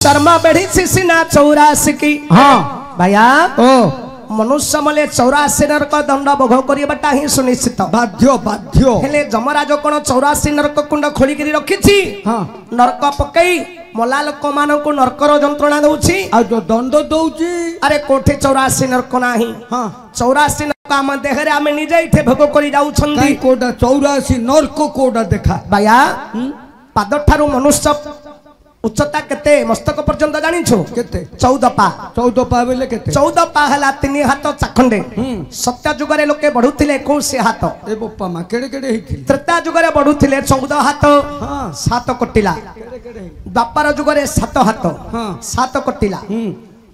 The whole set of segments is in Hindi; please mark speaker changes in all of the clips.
Speaker 1: चर्मा बेढ़ी सिना 84 की
Speaker 2: हाँ
Speaker 1: भैया
Speaker 2: ओ
Speaker 1: मनुष्य मले 84 नरक दंड भोग करवाटा ही सुनिश्चित
Speaker 2: बाध्य बाध्य
Speaker 1: हेले जमराज कौन 84 नरक कुंड खोलिक रखी
Speaker 2: हाँ
Speaker 1: नरक पकई मला लोक मान नरकर जंत्रणा दौची
Speaker 2: आ जो दंड दौची
Speaker 1: अरे कोठे 84 नरक नाही
Speaker 2: हाँ
Speaker 1: 84 नरक आम देहरे आम निजे इठे भोग कर जाउछंदी
Speaker 2: कोडा 84 नरक कोडा देखा
Speaker 1: भैया पाद ठारू मनुष्य उच्चता केते मस्तक पर्यंत जानिछु
Speaker 2: केते
Speaker 1: 14 पा
Speaker 2: 14 पा बेले केते
Speaker 1: 14 पा हला 3 हाथ चाखंडे सत्य जुगरे लोके बढ़ुथिले 21 हाथ
Speaker 2: ए बप्पा मा केडे केडे हिथिले
Speaker 1: त्रेता जुगरे बढ़ुथिले 14 हाथ
Speaker 2: हां
Speaker 1: 7 कटिला द्वापर जुगरे 7 हाथ
Speaker 2: हां
Speaker 1: 7 कटिला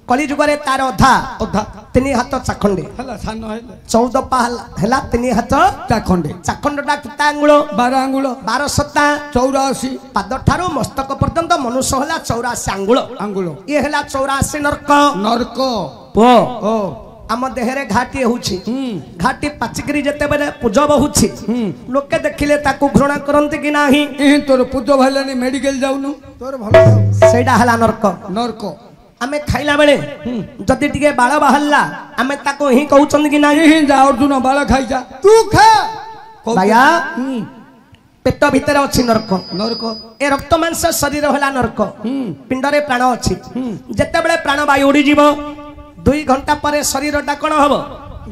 Speaker 1: कली जुगरे तार अधा
Speaker 2: अधा
Speaker 1: 3 हाथ चाखंडे
Speaker 2: हला सान हेले
Speaker 1: 14 पा हला 3 हाथ
Speaker 2: चाखंडे
Speaker 1: चाखंडटा किता अंगुल
Speaker 2: 12 अंगुल
Speaker 1: 12 सत्ता
Speaker 2: 84
Speaker 1: पाद ठारू मस्तक पर्यंत मनुष्य हला 84 अंगुल
Speaker 2: अंगुल
Speaker 1: ये हला 84 नरक
Speaker 2: नरक
Speaker 1: ओ
Speaker 2: ओ
Speaker 1: आम देहरे घाटी होउछि घाटी पाचिकरी जते बेले पूजब होउछि लोके देखिले ताकू घृणा करंती कि नाही
Speaker 2: ए तोर पूजो भालानी मेडिकल जाउनु तोर भलो
Speaker 1: सेडा हला नरक
Speaker 2: नरक
Speaker 1: आमे खाइला बेले जदि टिके बाळ बाहरला आमे ताको ही कहउछन कि नाही
Speaker 2: ही जा अर्जुन बाळ खाइ जा तू खा
Speaker 1: भैया पेट भीतर अछि नरक
Speaker 2: नरक
Speaker 1: ए रक्त मांस शरीर हला नरक पिंडरे प्राण अछि जते बेले प्राण वायु उडी जीव 2 घंटा परे शरीरटा कोन हबो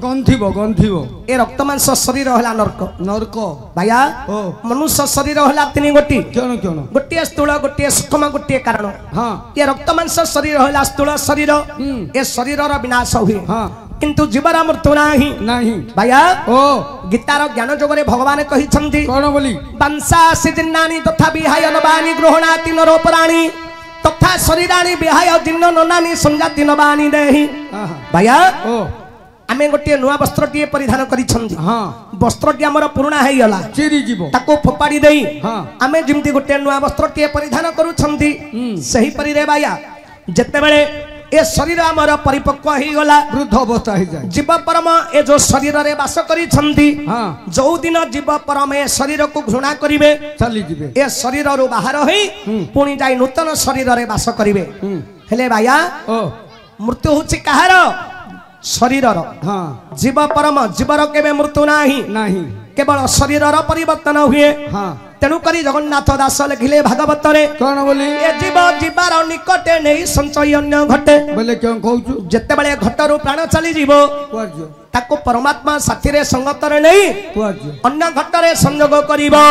Speaker 2: गंधिबो गंधिबो
Speaker 1: ए रक्त मांस शरीर हला नरक
Speaker 2: नरक
Speaker 1: भैया
Speaker 2: ओ
Speaker 1: मनुष्य शरीर हला 3 गोटी
Speaker 2: केन केन
Speaker 1: गोटे स्थूल गोटे सूक्ष्म गोटे कारण
Speaker 2: हां
Speaker 1: ये रक्त मांस शरीर हला स्थूल शरीर ए शरीरर विनाश हुए
Speaker 2: हां
Speaker 1: किंतु जीवर मृत्यु नाही
Speaker 2: नाही
Speaker 1: भैया
Speaker 2: ओ
Speaker 1: गीतार ज्ञान जोगरे भगवान कहिछंती
Speaker 2: कोन बोली
Speaker 1: वंशा सिदिन्नानि तथा विहाय नवानि गृहणाति नरोपराणि तथा शरीराणि विहाय दिन्न ननानि संजाति नवानि देहि भैया
Speaker 2: ओ
Speaker 1: आमे गोटे नुआ वस्त्रटिए परिधान करिछंती
Speaker 2: हां
Speaker 1: वस्त्रटी हमर पुराना हेइ गला
Speaker 2: चिरी जीवो
Speaker 1: ताको फोपाड़ी देई
Speaker 2: हां
Speaker 1: आमे जिमती गोटे नुआ वस्त्रटिए परिधान करूछंती सही परि रे भैया जते बेले ए शरीर हमर परिपक्व हेइ गला
Speaker 2: वृद्ध अवस्था हे जाय
Speaker 1: जीव परम ए जो शरीर रे वास करिछंती
Speaker 2: हां
Speaker 1: जो दिन जीव परम ए शरीर को घृणा करिवे
Speaker 2: चली जिवे
Speaker 1: ए शरीर रु बाहर होई पुणी जाई नूतन शरीर रे वास करिवे हेले भैया
Speaker 2: ओ
Speaker 1: मृत्यु होछि कहार शरीरर
Speaker 2: हां
Speaker 1: जीव परम जीवर केबे मृत्यु नाही
Speaker 2: नाही
Speaker 1: केवल शरीरर परिवर्तन हुए
Speaker 2: हां
Speaker 1: तेणु करी जगन्नाथ दास लिखिले भागवत रे
Speaker 2: कोन बोली
Speaker 1: ए जीव जीवार निकटे नै संचय अन्य घटे
Speaker 2: बोले क्यों कहउछु
Speaker 1: जते बेले घटरू प्राण चली जीवो
Speaker 2: कुआजो
Speaker 1: ताको परमात्मा साथी रे संगत रे नै
Speaker 2: कुआजो
Speaker 1: अन्य घटरे संयोग करिवो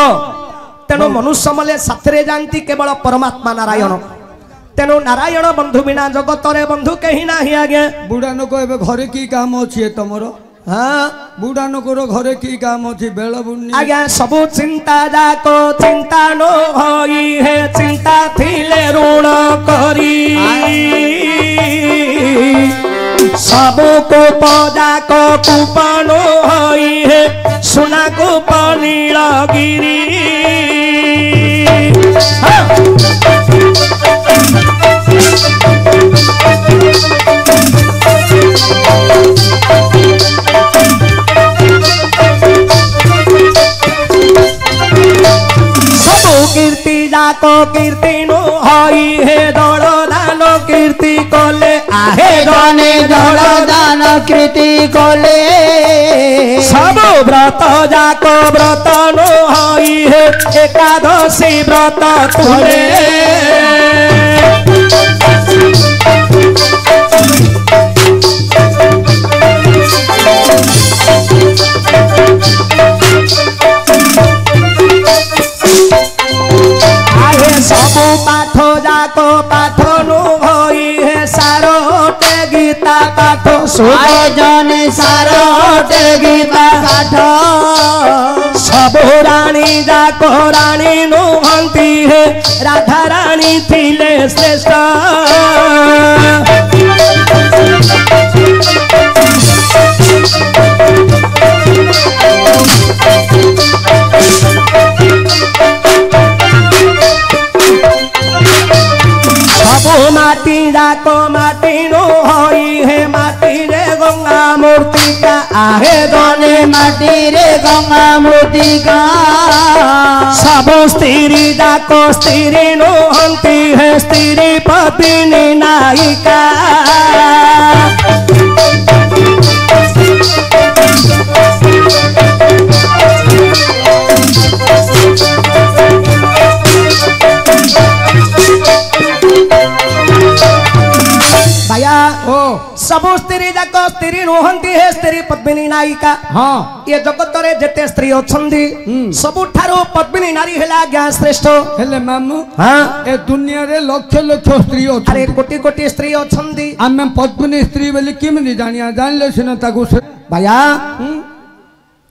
Speaker 1: तेणु मनुष्य मले साथी रे जानती केवल परमात्मा नारायण तेणु नारायण बंधु बिना जगत रे बंधु कहीं नाही आगे
Speaker 2: बुढ़ा नको एबे घरे की काम अछि तमरो
Speaker 1: हाँ
Speaker 2: बुढ़ा नकोर घरे की काम अछि बेल बुन्नी
Speaker 1: आज्ञा सबु चिंता जाको चिंता नो होई है चिंता थिले ऋण करी सबु को पजा को कुपनो होई है सुना को नीलगिरी कीर्ति जाको कीर्ति नो होई है दौड़ दान कीर्ति कोले आहे गने दौड़ दान कीर्ति कोले सब व्रत जाको व्रत नो होई है एकादशी व्रत तुले सबु पाठ जाको पाठ नु होई है सारोटे गीता पाठ सुने जने सारोटे गीता पाठ सबु रानी जाको रानी नु हंती है राधा रानी थिले श्रेष्ठ माटी जाको माटी नो होई है माटी रे गंगा मो मूर्तिका आहे जने
Speaker 3: माटी रे गंगा मूर्तिका
Speaker 1: सब स्त्री जाक स्त्री नुहंती है स्त्री पत्नी नायिका भैया
Speaker 2: ओ
Speaker 1: सब स्त्री जाक स्त्री नुहंती है स्त्री पद्मिनी नायिका
Speaker 2: हाँ
Speaker 1: ये जगत रे जेते स्त्री अछंदी सबुठारो पद्मिनी नारी हेला ज्ञान श्रेष्ठ
Speaker 2: हेले मामू
Speaker 1: हाँ
Speaker 2: ए दुनिया रे लक्ष लक्ष स्त्री
Speaker 1: अरे
Speaker 2: अछंती
Speaker 1: कोटी कोटी स्त्री अछंदी
Speaker 2: आमे पद्मिनी स्त्री बोली किमि जानिया जानले सिना ताकू
Speaker 1: भैया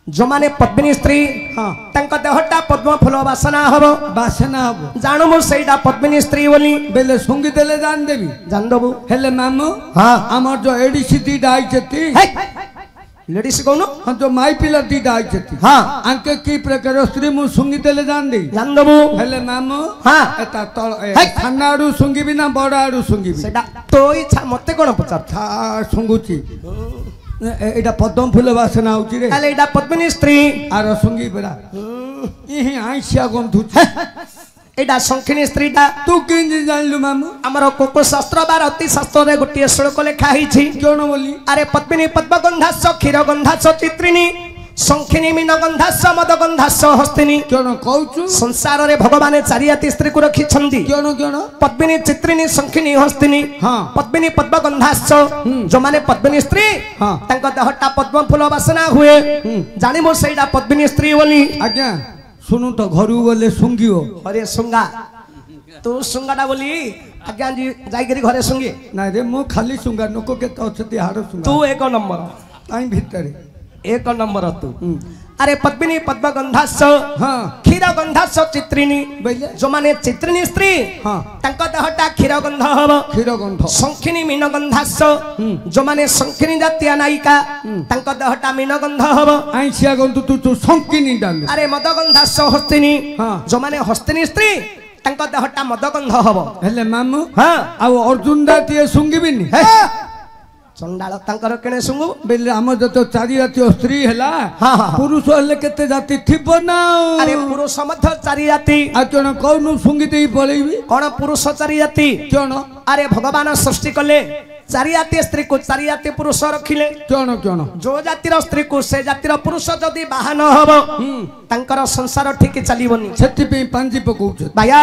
Speaker 1: जो माने पद्मिनी स्त्री
Speaker 2: हाँ
Speaker 1: तांका देहटा पद्म फूल वासना हबो
Speaker 2: बासना हबो
Speaker 1: जानू मु सेटा पद्मिनी स्त्री बोली
Speaker 2: बेले सुंगी देले जान देवी
Speaker 1: जान दबु
Speaker 2: हेले मामू
Speaker 1: हाँ
Speaker 2: आमर जो एडी सिटी डाई छती
Speaker 1: लेडीज कोनु
Speaker 2: हाँ जो माई पिला दी डाई छती
Speaker 1: हाँ
Speaker 2: आंके की प्रकार स्त्री मु सुंगी देले जान दे
Speaker 1: जान दबु
Speaker 2: हेले मामू
Speaker 1: हाँ
Speaker 2: एता तळ खाना आडू सुंगी भी ना बड़ आडू सुंगी भी
Speaker 1: सेटा तो इच्छा मते कोन पचार
Speaker 2: था सुंगुची एटा पद्म फूल वासना होची रे
Speaker 1: काले एटा पद्मिनी स्त्री
Speaker 2: आरो सुंगी बेरा इही आइसिया गंधु
Speaker 1: एटा संखिनी स्त्रीटा
Speaker 2: तू किंजी जानलु मामू
Speaker 1: हमर कोको शास्त्र बार अति शास्त्र रे गोटिए श्लोक लेखा हिछि
Speaker 2: कोन बोली
Speaker 1: अरे पद्मिनी पद्मगंधास क्षीरगंधास चित्रिणी संखिनी मीनगंधास मदगंधास हस्तिनी
Speaker 2: कोन कहउचु
Speaker 1: संसार रे भगवान चारियाती स्त्री को रखी छंदी
Speaker 2: कोन कोन
Speaker 1: पद्मिनी चित्रिणी संखिनी हस्तिनी
Speaker 2: हाँ
Speaker 1: पद्मिनी पद्मगंधास जो माने पद्मिनी स्त्री
Speaker 2: हाँ
Speaker 1: तांको देहटा पद्म फूल वासना हुए जानि मो सेटा पद्मिनी स्त्री बोली
Speaker 2: आज्ञा सुनु तो घरु बोले सुंगियो
Speaker 1: अरे सुंगा तू सुंगाटा बोली आज्ञा जी जाइकरी घरे सुंगी
Speaker 2: ना रे मो खाली सुंगा नको के तो छती हारो सुंगा
Speaker 1: तू एक नंबर
Speaker 2: आई भीतर
Speaker 1: एक नंबर तू अरे पद्मिनी पद्मगंधास
Speaker 2: हाँ
Speaker 1: क्षीरगंधास चित्रिणी
Speaker 2: बैले
Speaker 1: जो माने चित्रिणी स्त्री
Speaker 2: हाँ
Speaker 1: तांको देहटा क्षीरगंध हबो
Speaker 2: क्षीर गंध
Speaker 1: संखिनी मीनगंधास जो माने संखिनी जातीय नायिका तांको देहटा मीनगंध हबो
Speaker 2: आइसिया गंधु तू संकिनी डाल
Speaker 1: अरे मदगंधास हस्तिनी
Speaker 2: हाँ
Speaker 1: जो माने हस्तिनी स्त्री तांको देहटा मदगंध हबो
Speaker 2: हेले मामू
Speaker 1: हाँ
Speaker 2: आउ अर्जुन दातिए सुंगिबिनी
Speaker 1: चंडाल तांकर केने सुंगु
Speaker 2: बेले हम जतो चारि जाति स्त्री हैला
Speaker 1: हाँ, हाँ, हाँ।
Speaker 2: पुरुष हेले केते जाति थिबो ना
Speaker 1: अरे पुरुष मध्य चारि जाति
Speaker 2: आ कोन कहनु सुंगी देई पळेबी
Speaker 1: कौन पुरुष चारि जाति
Speaker 2: कोन
Speaker 1: अरे भगवान सृष्टि कले चारि जाति स्त्री को चारि जाति पुरुष रखिले
Speaker 2: कोन कोन
Speaker 1: जो जातिर स्त्री को से जातिर पुरुष जदि बाहा न हबो तांकर संसार ठीक चलीबनी
Speaker 2: सेति पे पांजी पकौछ
Speaker 1: भाया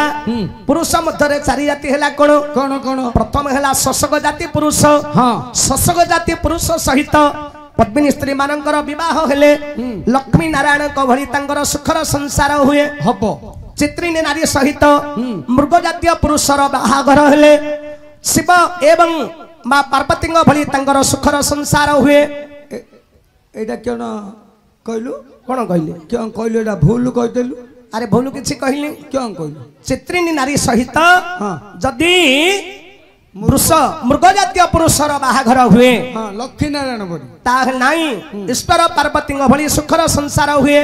Speaker 1: पुरुष मध्य चारि जाति हेला कोन
Speaker 2: कोन कोन
Speaker 1: प्रथम हेला शशक जाति पुरुष
Speaker 2: हाँ
Speaker 1: शशक जाति पुरुष सहित पद्मिनी स्त्री मानकर विवाह हेले लक्ष्मी नारायण को भली तांकर सुखर संसार हुए
Speaker 2: हबो
Speaker 1: चित्रिणी नारी सहित मृग जातीय पुरुषर बाहाघर हेले शिव एवं मां पार्वती भली तांकर सुखर संसार हुए
Speaker 2: एटा कोन कहलु
Speaker 1: कौन कहले
Speaker 2: क्यों कहलु एटा भूल कहदेलु
Speaker 1: अरे भूल किछि कहली
Speaker 2: क्यों कहलु
Speaker 1: चित्रिणी नारी सहित
Speaker 2: हाँ
Speaker 1: जदि पुरुष मृग जातीय पुरुषर बाहाघर हुए
Speaker 2: हाँ लक्ष्मी नारायण बड़ी
Speaker 1: ताह नाही ईश्वर पार्वती भली सुखर संसार हुए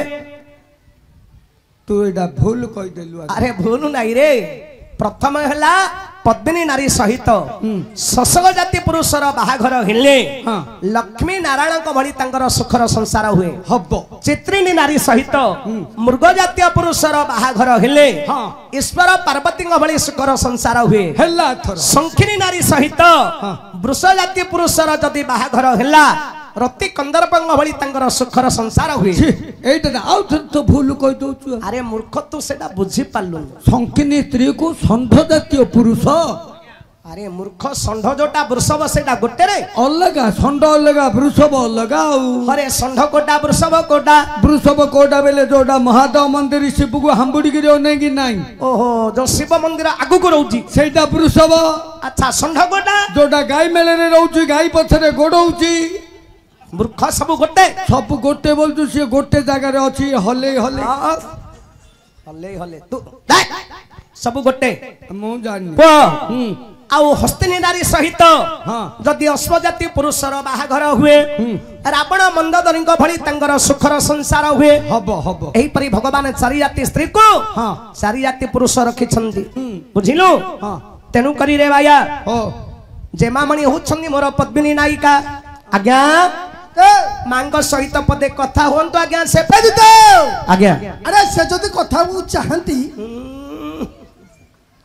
Speaker 2: तू एटा भूल कहदेलु
Speaker 1: अरे भूल नहीं रे प्रथम हेला पद्मिनी नारी सहित शशक जाति पुरुषर बाहाघर हेले
Speaker 2: हाँ
Speaker 1: लक्ष्मी नारायण को भली तांकर सुखर संसार हुए
Speaker 2: हबो
Speaker 1: चित्रिणी नारी सहित मृग जातीय पुरुषर बाहाघर हेले
Speaker 2: हाँ
Speaker 1: ईश्वर पार्वती भली सुखर संसार हुए
Speaker 2: हेला थर
Speaker 1: संखिनी नारी सहित वृष जातीय पुरुषर जदि बाहाघर हेला रति कंदर्पंग भली तांकर सुखर संसार हुए
Speaker 2: एटा आउ तो भूल कह दउछु
Speaker 1: अरे मूर्ख तू सेटा बुझी पालु
Speaker 2: संकिनी स्त्री को षंढ जातीय पुरुष
Speaker 1: अरे मूर्ख षंढ जोटा वृषभ सेटा गोटे रे
Speaker 2: अलगा षंढ अलगा वृषभ अलगा
Speaker 1: अरे षंढ कोटा वृषभ कोटा
Speaker 2: वृषभ कोटा बेले जोटा महादेव मंदिर शिव को हांबुड़ी गिरे नै कि नाही
Speaker 1: ओहो जो शिव मंदिर आगु को रहउची
Speaker 2: सेटा वृषभ
Speaker 1: अच्छा षंढ कोटा
Speaker 2: जोटा गाय मेले रे रहउची गाय पछरे गोडउची
Speaker 1: मूर्ख सब गोटे
Speaker 2: सब गोटे बोलछु से गोटे जगह रे अछि हले हले
Speaker 1: हले हले तू सब गोटे
Speaker 2: मु जानि
Speaker 1: आउ हस्तिनी नारी सहित जदि अश्वजाति पुरुषर बाहाघर हुए रावण मंदोदरी भली तांकर सुखर संसार हुए
Speaker 2: हब हब
Speaker 1: एही परी भगवान चारि जाति स्त्री को चारि जाति पुरुष रखिछंती बुझिलु तेनु करी रे भाया जेमामणि होछंदी मोर पद्मिनी नायिका आज्ञा मांग सहित पदे कथा हुंतु आज्ञा से आज्ञा
Speaker 2: अरे से जदि कथा को चाहती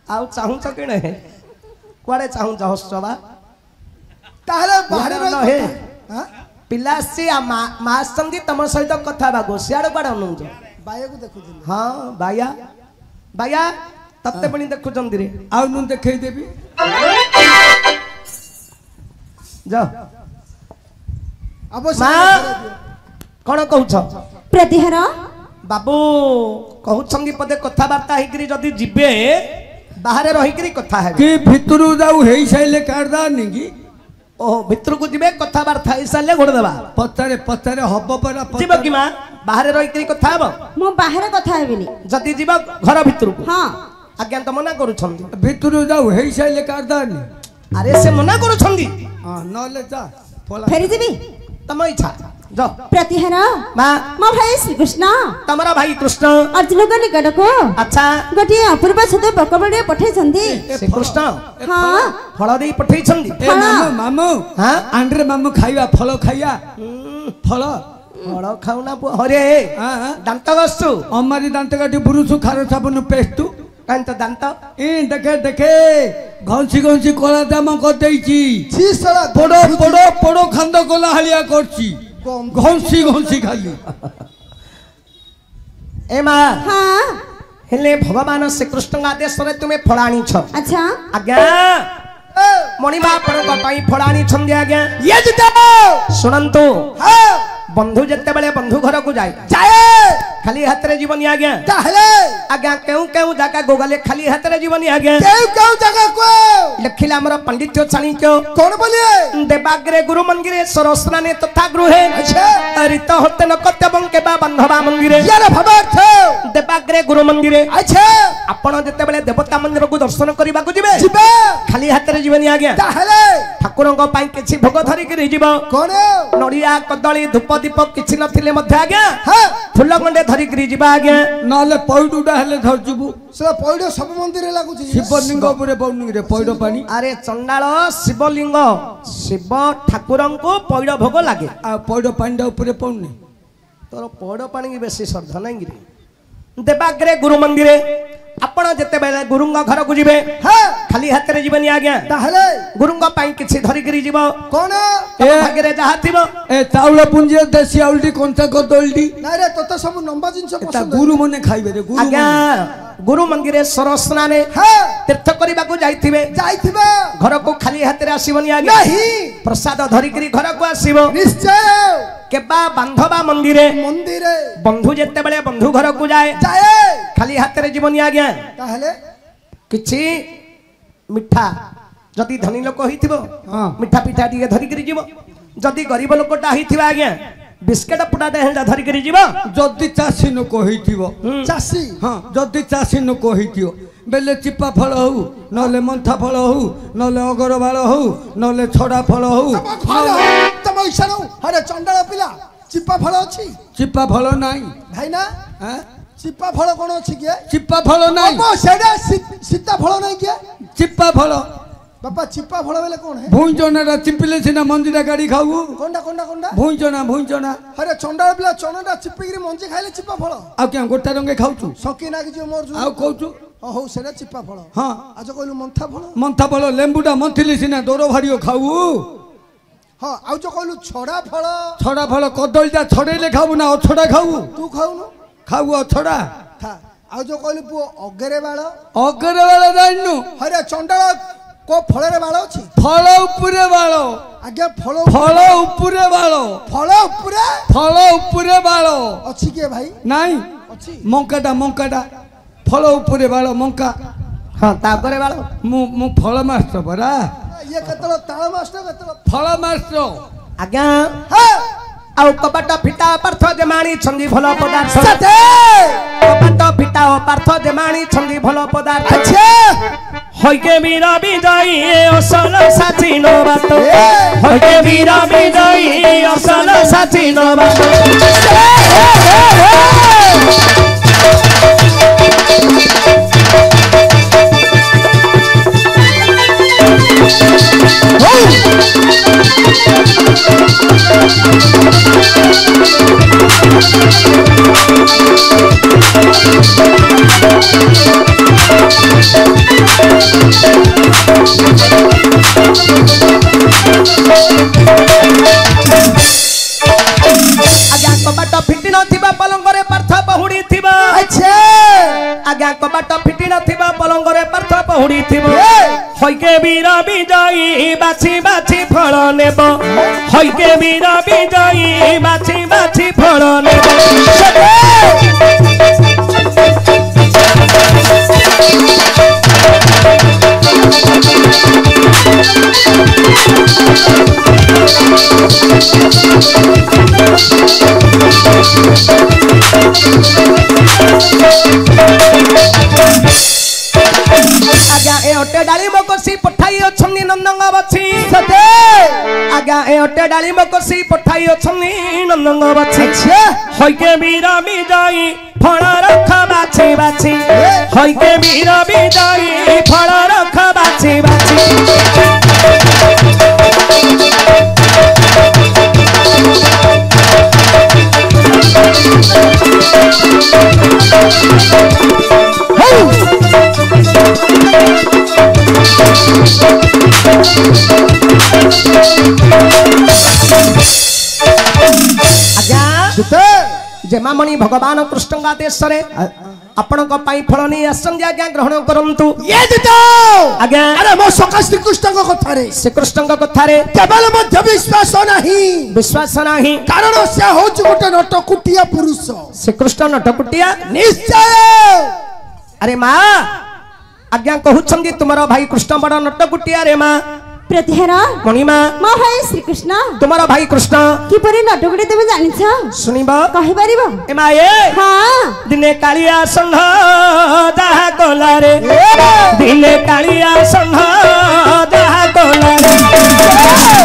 Speaker 1: आउ चाहू छ कि नहीं कुआडे चाहू छ हसबा
Speaker 2: ताहले बाहर
Speaker 1: रहे पिला से मा संगी तम सहित कथा बागो सियाड़ कुआडे अनुज
Speaker 2: बाया को देखु दिन
Speaker 1: हां बाया बाया तत्ते पनि देखु जंदी रे
Speaker 2: आउ नु देखै देबी
Speaker 1: जा
Speaker 2: अवश्य
Speaker 1: मां कोन कहू छ
Speaker 3: प्रतिहार
Speaker 1: बाबू कहू संगी पदे कथा वार्ता हिकरी जदी जिबे बाहर रहिकरी कथा है
Speaker 2: कि भितरु जाऊ हेई साइले काढदा निगी
Speaker 1: ओ भितर को जिबे कथा वार्ता ही साले घोड़ देबा
Speaker 2: पत्तारे पत्तारे हब्ब परा
Speaker 1: जिबो कि मां बाहर रहिकरी कथा हबो
Speaker 3: मो बाहर कथा हेबिनी
Speaker 1: जदी जिबो घर भितर को
Speaker 3: हां
Speaker 1: आज्ञा तो मना करू छंदी
Speaker 2: भितरु जाऊ हेई साइले काढदा नि
Speaker 1: अरे से मना करू छंदी
Speaker 2: हां नले जा
Speaker 3: फेरी जीबी
Speaker 1: तम इच्छा जा
Speaker 3: प्रतिहार
Speaker 1: मां
Speaker 3: मो भाई श्री कृष्ण
Speaker 1: तमरा भाई कृष्ण
Speaker 3: अर्जुन को निकट को
Speaker 1: अच्छा
Speaker 3: गोटे अपूर्व छते पकबड़े पठे छंदी
Speaker 1: से कृष्ण
Speaker 3: हां
Speaker 1: फल देई पठै छंदी
Speaker 2: ए मामू मामू
Speaker 1: हां
Speaker 2: आंड्रे मामू खाइबा फल खाइया फल
Speaker 1: फल खाउना हरे
Speaker 2: हां
Speaker 1: दांत गसु
Speaker 2: अमारी दांत काटी बुरुसु खार साबुन पेस्ट
Speaker 1: कांत दांत
Speaker 2: ए देखे देखे घंसी घंसी कोला दाम कर देइची
Speaker 4: छी साला
Speaker 2: पड़ो पड़ो पड़ो खंद कोला हालिया करची घंसी घंसी खाली
Speaker 1: ए मां
Speaker 3: हां
Speaker 1: हेले भगवान श्री कृष्ण आदेश रे तुमे फळाणी छ
Speaker 3: अच्छा
Speaker 1: आज्ञा मणिमा आपण पाई फळाणी छंदी आज्ञा
Speaker 4: ये जितो
Speaker 1: सुनंतु
Speaker 4: हां
Speaker 1: बंधु जत्ते बेले बंधु घर को जाए
Speaker 4: जाए
Speaker 1: खाली हाथ रे जीवन आज्ञा
Speaker 4: ताहले
Speaker 1: आज्ञा केउ केउ जाका गोगले खाली हाथ रे जीवन आज्ञा
Speaker 4: केउ केउ जगह को
Speaker 1: लखिला हमर पंडित्य चाणिक्य
Speaker 4: कौन बोलिए
Speaker 1: देवाग्रे गुरु मंदिरे सरस्नाने तथा गृहे
Speaker 4: अच्छा
Speaker 1: रित होते न कत्यबं के बा बंधवा मंदिरे
Speaker 4: यार भगवान थे
Speaker 1: देवाग्रे गुरु मंदिरे
Speaker 4: अच्छा
Speaker 1: आपण जत्ते बेले देवता मंदिर को दर्शन करबा को जिबे
Speaker 4: जिबे
Speaker 1: खाली हाथ रे जीवन आज्ञा
Speaker 4: ताहले
Speaker 1: ठाकुरंग पाई किछि भोग धरि के जीव
Speaker 4: कौन
Speaker 1: नड़िया कदली धूप दीप किछि नथिले मध्य आज्ञा
Speaker 4: हां
Speaker 1: फूल गंडे धरि के जीवा आज्ञा
Speaker 2: नले पौडुडा हेले धरजुबु
Speaker 4: साला पौडो सब मंदिर लागु छी
Speaker 2: शिवलिंग पुरे पौडुंग रे पौडो पानी
Speaker 1: अरे चंडाल शिवलिंग शिव ठाकुरंग को पैड भोग लागे
Speaker 2: आ पौडो पानी दा ऊपर पौने
Speaker 1: तोर पैड पानी की बेसी श्रद्धा नहीं गिरी देवाग्रे गुरु मंदिरे आपण जते बेले गुरुंग घर को जिबे
Speaker 4: हां
Speaker 1: खाली हाथ रे जीवनी आज्ञा
Speaker 4: ताहले
Speaker 1: गुरुंग पाई किछि धरि गिरी जीव
Speaker 4: कौन
Speaker 2: ए
Speaker 1: भाग्य रे जहा थिबो
Speaker 2: ए चाउल पुंजी देसी आउलडी कोनता को दोलडी
Speaker 4: ना रे तोते सब नंबा जिंस
Speaker 2: ता
Speaker 4: पसंद
Speaker 2: गुरु मने खाइबे रे गुरु
Speaker 1: आज्ञा गुरु मंदिरे सरस्नाने
Speaker 4: हां
Speaker 1: तीर्थ करबा को जाइथिबे
Speaker 4: जाइथिबा
Speaker 1: घर को खाली हाथ रे आसीबनी आज्ञा
Speaker 4: नहीं
Speaker 1: प्रसाद धरि गिरी घर को आसीबो
Speaker 4: निश्चय
Speaker 1: केबा बांधवा मंदिरे
Speaker 4: मंदिर
Speaker 1: बंधु जते बेले बंधु घर को जाए
Speaker 4: जाए
Speaker 1: खाली हाथ रे जीवनी आज्ञा
Speaker 4: ताहले
Speaker 1: किछि मिठा जदि धनी लोक होइथिबो
Speaker 2: हां
Speaker 1: मिठा पिठा टिके धरि करी जीवो जदि गरीब लोकटा होइथिबा आज्ञा बिस्केट पुडा हेंडा धरि करी जीवो
Speaker 2: जदी चासी न कहिथिबो
Speaker 4: चासी
Speaker 2: हां जदी चासी न कहिथियो बेले चिपा फल हउ नले मंथा फल हउ नले अगर बाळ हउ नले छडा फल हउ
Speaker 4: तम इच्छा न अरे चंडाल पिला चिपा फल अछि
Speaker 2: चिपा फल नाही
Speaker 4: भाई ना
Speaker 2: हैं
Speaker 4: चिपा फल कोन अछि के
Speaker 2: चिपा फल नाही
Speaker 4: बाबा सेडा सीता फल नहीं के
Speaker 2: चिपा फल
Speaker 4: बाबा चिपा फल बेले कोन है
Speaker 2: भुंजना चिपिले सिना मंदिरा गाड़ी खाऊ
Speaker 4: कोंडा कोंडा कोंडा
Speaker 2: भुंजना
Speaker 4: अरे चंडाल पिला चनडा चिपिगिरी मंजी खाइले चिपा फल
Speaker 2: आ क्या गोटा रंगे खाउछु
Speaker 4: सकी ना कि मोर जु
Speaker 2: आ कहूछु
Speaker 4: हो सेडा चिपा फल
Speaker 2: हां
Speaker 4: आज कहलु मंथा फल
Speaker 2: मंथा फल लेंबुडा मंथिली सिना दोरो भारियो खाऊ
Speaker 4: हां आउ जो कहलु छडा फल
Speaker 2: छडा फल कदलटा छडेले खाऊ ना अछडा खाऊ
Speaker 4: तू खाउनु
Speaker 2: खाऊ अछडा
Speaker 4: था आउ जो कहलु पु अगरे बाळ
Speaker 2: अगरे वाला जान्नु
Speaker 4: अरे चंडाल को फलरे बाळ अछि
Speaker 2: फल उपरे बाळ
Speaker 4: आगे फल
Speaker 2: फल उपरे बाळ
Speaker 4: फल उपरे
Speaker 2: फल उपरे बाळ
Speaker 4: अछि के भाई
Speaker 2: नाही
Speaker 4: अछि
Speaker 2: मंकाटा फल उपरे बाळ मंका
Speaker 1: हां तापरे बाळ
Speaker 2: मु फल मास्टर बरा
Speaker 4: ये कतलो ताळ मास्टर कतलो
Speaker 2: फल मास्टर
Speaker 1: आज्ञा
Speaker 4: हां
Speaker 1: आउ कपट फिटा पार्थ जमाणी छंदी भल पदार्थ
Speaker 4: सते
Speaker 1: कपट फिटा पार्थ जमाणी छंदी भल पदार्थ
Speaker 4: अच्छे
Speaker 1: होइके वीर विजयी असल साची नो बात होइके वीर विजयी असल साची नो बात
Speaker 4: Oh!
Speaker 1: आज्ञा कबाट फिटी नथिबा पलंगरे पार्थ पहुड़ी थिबा
Speaker 4: अच्छे
Speaker 1: आज्ञा कबाट फिटी नथिबा पलंगरे पार्थ पहुड़ी थिबो हइके वीर विजयी बाछी बाछी फल नेब हइके वीर विजयी बाछी बाछी फल नेब आज्ञा ए ओटे डाली मकोसी पठाई अछनी नंदंग बछि
Speaker 4: सते
Speaker 1: आज्ञा ए ओटे डाली मकोसी पठाई अछनी नंदंग बछि
Speaker 4: अच्छे
Speaker 1: हइके वीर विजयी फल रख बाछी बाछी हइके वीर विजयी फल रख बाछी बाछी आज्ञा
Speaker 4: सते
Speaker 1: जेमामणि भगवान कृष्ण आदेश रे आपण को पाई फल नहीं आसन आज्ञा ग्रहण करंतु
Speaker 4: ये दितो
Speaker 1: आज्ञा
Speaker 4: अरे मो सका श्री कृष्ण को कथा रे
Speaker 1: श्री कृष्ण को कथा रे
Speaker 4: केवल मध्य विश्वास नहीं
Speaker 1: विश्वास नाही
Speaker 4: कारण से होच गोटे नटकुटिया पुरुष
Speaker 1: श्री कृष्ण नटकुटिया
Speaker 4: निश्चय
Speaker 1: अरे माँ आज्ञा कहउछंदी तुमरो भाई कृष्ण बड़ नटकुटिया रे माँ
Speaker 3: प्रतिहारा
Speaker 1: मणिमा
Speaker 3: मो भाई श्री कृष्ण
Speaker 1: तुमरो भाई कृष्ण
Speaker 3: किपरि नटकुटी तमे जानिछ
Speaker 1: सुनिब
Speaker 3: कहि परिबो
Speaker 1: ए माँ ये
Speaker 3: हां
Speaker 1: दिने कालिया संघ दाहा कोला रे दिने कालिया संघ दाहा कोला रे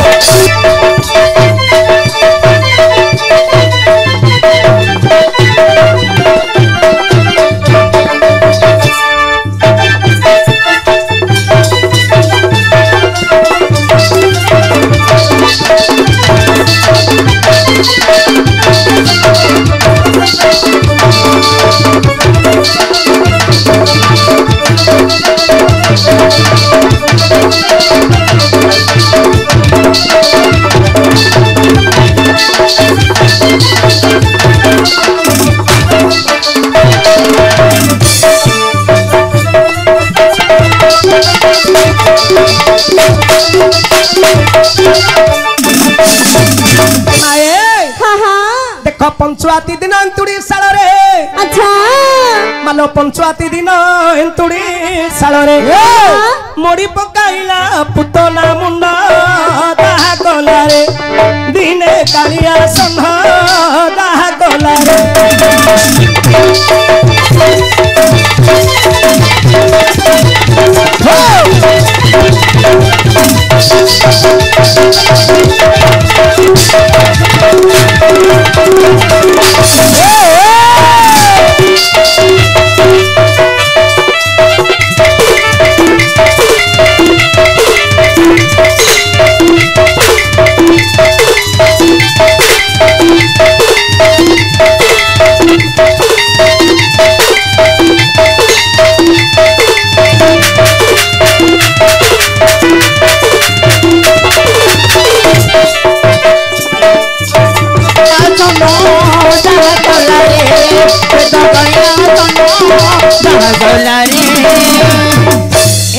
Speaker 1: देख पंचुआती दिन एंतुड़ी साल रे
Speaker 3: अच्छा
Speaker 1: मालो पंचुआती दिन एंतुड़ी साल रे मोड़ी पकाइला पुतला मुंडा दाहा गला रे दिने कालिया संघ दाहा गला रे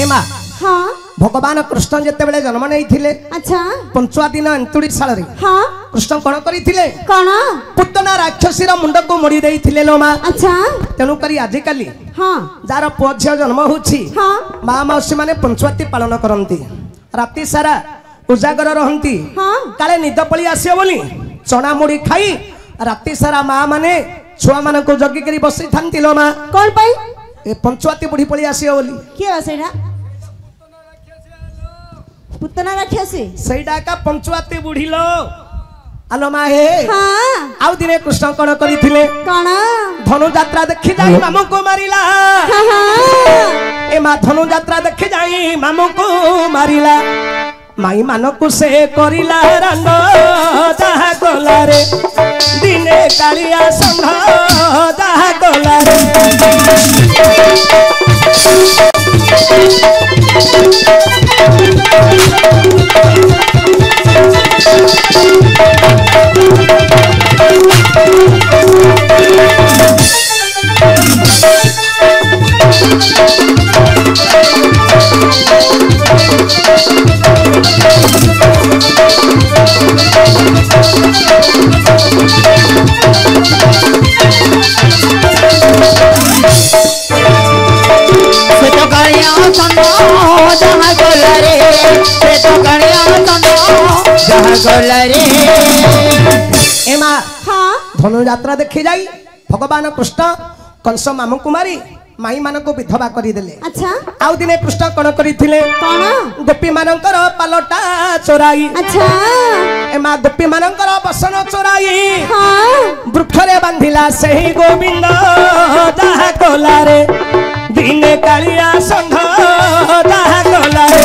Speaker 1: एमा
Speaker 3: हाँ
Speaker 1: भगवान कृष्ण जेते बेले जन्म नहीं थिले
Speaker 3: अच्छा
Speaker 1: पंचुआ दिन एंतुड़ी साल रे
Speaker 3: हाँ
Speaker 1: कृष्ण कौन करिथिले
Speaker 3: कौन
Speaker 1: पुतना राक्षसी रा मुंड को मोड़ी देइथिले लो मा
Speaker 3: अच्छा
Speaker 1: तेनु करी आजि काली
Speaker 3: हाँ
Speaker 1: जार पुଅ झिଅ जन्म होछि
Speaker 3: हाँ
Speaker 1: माँ मौसी माने पंचुआती पालन करंती राति सारा उजागर रहंती
Speaker 3: हाँ
Speaker 1: काले निद पळी आसियो बोली चना मुड़ी खाई राति सारा माँ माने छुआ मान को जगी करी बसई थांती लो मा
Speaker 3: कौन पाई
Speaker 1: ए पंचुआती बुढ़ी पळी आसियो बोली
Speaker 3: किए बसेडा पुतना राक्षसी
Speaker 1: सेटा का पंचुआती बुढ़ी लो आलो मा हे
Speaker 3: हाँ
Speaker 1: आउ दिने कृष्ण कौन करिथिले
Speaker 3: कौन
Speaker 1: धनु यात्रा देखि जाई मामू को मारिला
Speaker 3: हाँ हाँ
Speaker 1: ए मा धनु यात्रा देखि जाई मामू को मारिला माई मानकु से करिला रंग दाहा गला रे दिने कालिया संघ दाहा गला रे ଯାହା ଗଲାରେ
Speaker 5: एमा
Speaker 3: हाँ
Speaker 5: धनुଯାତ୍ରା ଦେଖି ଯାଇ ଭଗବାନ କୃଷ୍ଣ कंस मामू कुमारी माई मान को विधवा करदेले
Speaker 3: अच्छा
Speaker 5: आउ दिने कृष्ण कौन करथिले
Speaker 3: कौन
Speaker 5: गोपी मानकर पालटा चोराई
Speaker 3: अच्छा
Speaker 5: एमा गोपी मानकर बसन चोराई
Speaker 3: हाँ
Speaker 5: वृक्षरे बांधिला सही गोविंद जहा कोलारे दिने कालिया संघ जहा कोलारे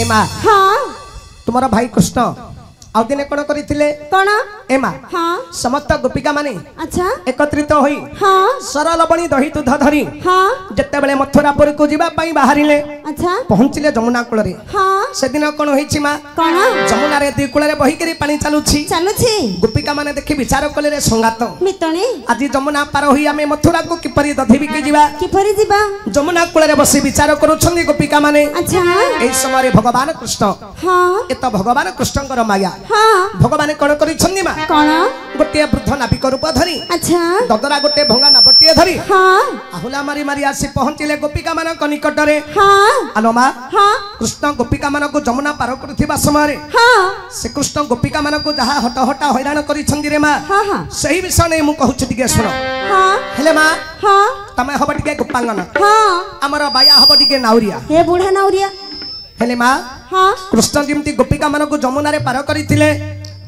Speaker 5: एमा
Speaker 3: हाँ
Speaker 5: तुम्हारा भाई कृष्ण आउ दिने कौन करथिले
Speaker 3: कौन
Speaker 5: एमा
Speaker 3: हाँ
Speaker 5: समस्त गोपिका माने
Speaker 3: अच्छा
Speaker 5: एकत्रित होई
Speaker 3: हाँ
Speaker 5: सरल बणी दही दूध धरी
Speaker 3: हाँ
Speaker 5: जेतेबेले मथुरापुर को जीवा पई बाहरिले
Speaker 3: अच्छा
Speaker 5: पहुंचिले जमुना कूल रे
Speaker 3: हाँ
Speaker 5: से दिन कोन होईची मा
Speaker 3: कौन
Speaker 5: जमुना रे दी कूल रे बही करी पानी चालुछि
Speaker 3: चलुछि
Speaker 5: गोपिका माने देखि विचार कले रे संगात
Speaker 3: मितणी
Speaker 5: आज जमुना पार होई आमे मथुरा को किपरि दधी बिकी जीवा
Speaker 3: किपरि जीवा
Speaker 5: जमुना कूल रे बसी विचार करूछन्दी गोपिका माने
Speaker 3: अच्छा
Speaker 5: एई समय भगवान कृष्ण
Speaker 3: हाँ
Speaker 5: ए तो भगवान कृष्णकर माया
Speaker 3: हाँ
Speaker 5: भगवान कौन करिछन्दी मा
Speaker 3: कौन
Speaker 5: गोटे वृद्ध नाविक रूप धरी
Speaker 3: अच्छा
Speaker 5: ददरा गोटे भंगा नावटिए धरी
Speaker 3: हाँ
Speaker 5: आहुला मारी मारी आसी पहुंचिले गोपिका मानक निकटरे
Speaker 3: हाँ
Speaker 5: आलो मा
Speaker 3: हाँ
Speaker 5: कृष्ण गोपिका मानक जमुना पार करथिबा समय
Speaker 3: हाँ
Speaker 5: से कृष्ण गोपिका मानक जहा हट हटा हैरान करिछन्दी रे मा
Speaker 3: हाँ हाँ
Speaker 5: सही विषय नै मु कहूछि टिके सुनो
Speaker 3: हाँ
Speaker 5: हेले मा
Speaker 3: हाँ
Speaker 5: तमे हब टिके गोपांगन
Speaker 3: हाँ
Speaker 5: हमर बाया हब टिके नाउरिया
Speaker 3: हे बुढ़ा नाउरिया
Speaker 5: हेले मा
Speaker 3: हाँ
Speaker 5: कृष्ण जेमती गोपिका मानक जमुना रे पार करिथिले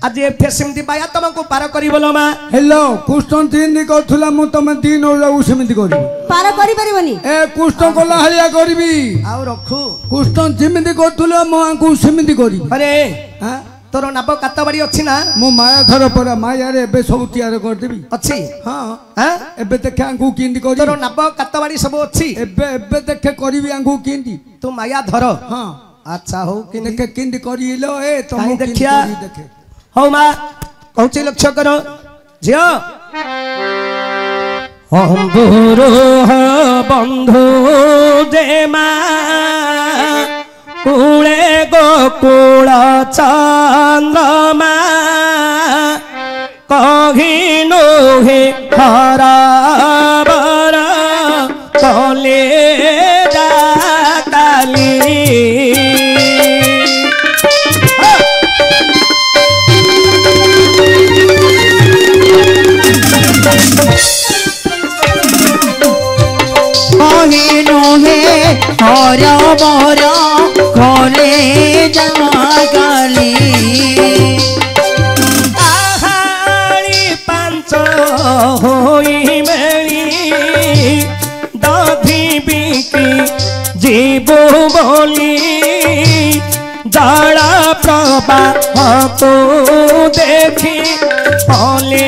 Speaker 5: आज एफे सेमती बाया तुमको पार करिबलो मा
Speaker 2: हेलो कृष्ण तीन कहला मु तमे तीन हो सेमती करी
Speaker 3: पार करि परिबनी
Speaker 2: ए कृष्ण कला हालिया करबी
Speaker 5: आउ रखू
Speaker 2: कृष्ण जेमती कहला मु आंकु सेमती करी
Speaker 5: अरे
Speaker 2: हां
Speaker 5: तोर नाब कातबाड़ी अछि ना
Speaker 2: मु माया धर पर माया रे एबे सब तैयार कर देबी
Speaker 5: अछि
Speaker 2: हां
Speaker 5: हां
Speaker 2: एबे देखे आंकु किंदी करी
Speaker 5: तोर नाब कातबाड़ी सब अछि
Speaker 2: एबे एबे देखे करबी आंकु किंदी
Speaker 5: तू माया धर
Speaker 2: हां
Speaker 5: अच्छा हो कि
Speaker 2: देखे किंदी करिलो ए तो
Speaker 5: काई
Speaker 2: मु किंदी
Speaker 5: देखिया
Speaker 2: करी देखे
Speaker 5: हो मा कहूची लक्ष्य करो झियो हम बुरो बंधु जे मा कूले गोकुल चंद्रमा कहिनु हे हराबर कले काली
Speaker 1: कहिनु हे हर बर कले जागाली
Speaker 5: आहारी पांच होई मेली दधी बिकी जीवो बोली जड़ा प्रवाह को देखी बोले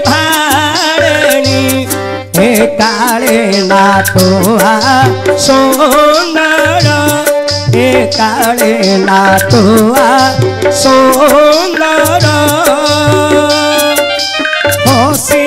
Speaker 5: भाणी हे काले नाटुआ सोनर हे काले नाटुआ सोनर हसी